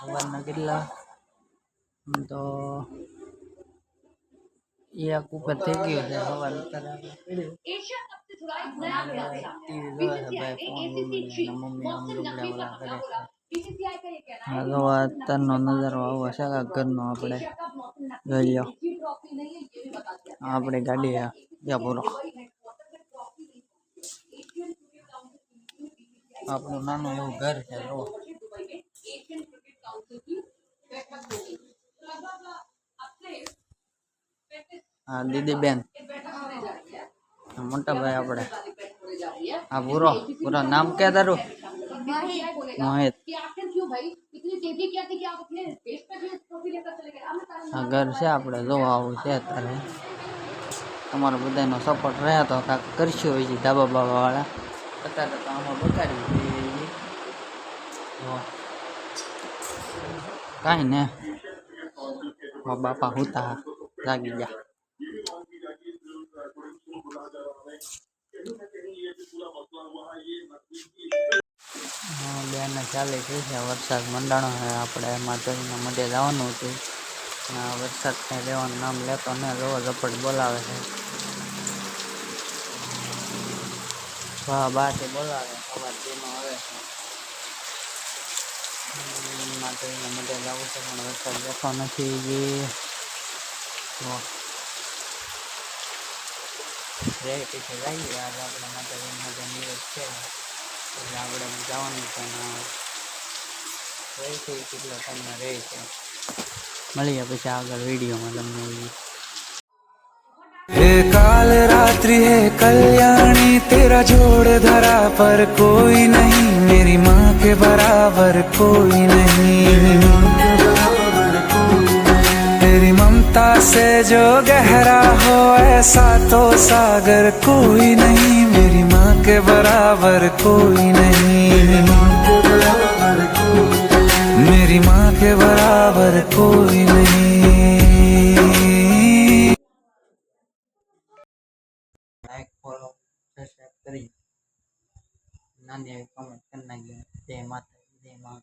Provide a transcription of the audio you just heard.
સવારના કેટલા તો એક ઉપર થઈ ગયો છે સવાર ટીવી જોવે છે ભાઈ ફોન મમ્મી આમ લુગડા ઓલા કરે છે અત્યારનો નજારો આવો છે ઘરનો આપણે જોઈ લો આપણે ગાડી ત્યાં પૂરો આપણું નાનું એવું ઘર છે જો હા દીદી બેન મોટા ભાઈ આપણે હા પૂરો પૂરો નામ કે તારું મોહિત આ ઘર છે આપણે જોવા આવું છે અત્યારે તમારો બધાનો સપોર્ટ રહ્યા તો કાંક કરશું હોય છે ધાબા બાબા વાળા અત્યારે તો આમાં બગાડી કાંઈ ને બાપા હુતા જાગી ગયા બેન ચાલે છે વરસાદ મંડાણો છે આપણે માતાજીના મઢે જવાનું હતું વરસાદ કંઈ રહેવાનું નામ લેતો ને રોવો ઝપટ બોલાવે છે બહારથી બોલાવે સવારથીમાં આવે છે માતાજીના મઢે જવું છે પણ વરસાદ બેઠો નથી જે રે પીછે જઈએ આજે આપણે માતાજીના મઢે નિવેદ છે એટલે આપણે જવાનું છે રહી છે કેટલો ટાઈમમાં રહે છે મળીએ પછી આગળ વિડીયોમાં તમને हे काल रात्रि है कल्याणी तेरा जोड़ धरा पर कोई नहीं मेरी माँ के बराबर कोई नहीं तेरी ममता से जो गहरा हो ऐसा तो सागर कोई नहीं मेरी माँ के बराबर कोई नहीं मेरी माँ के बराबर कोई नहीं લાઈક ફોલો સબસ્ક્રાઈબ કરી નાની એવી કમેન્ટ કરી નાખજો જય માતા જય મા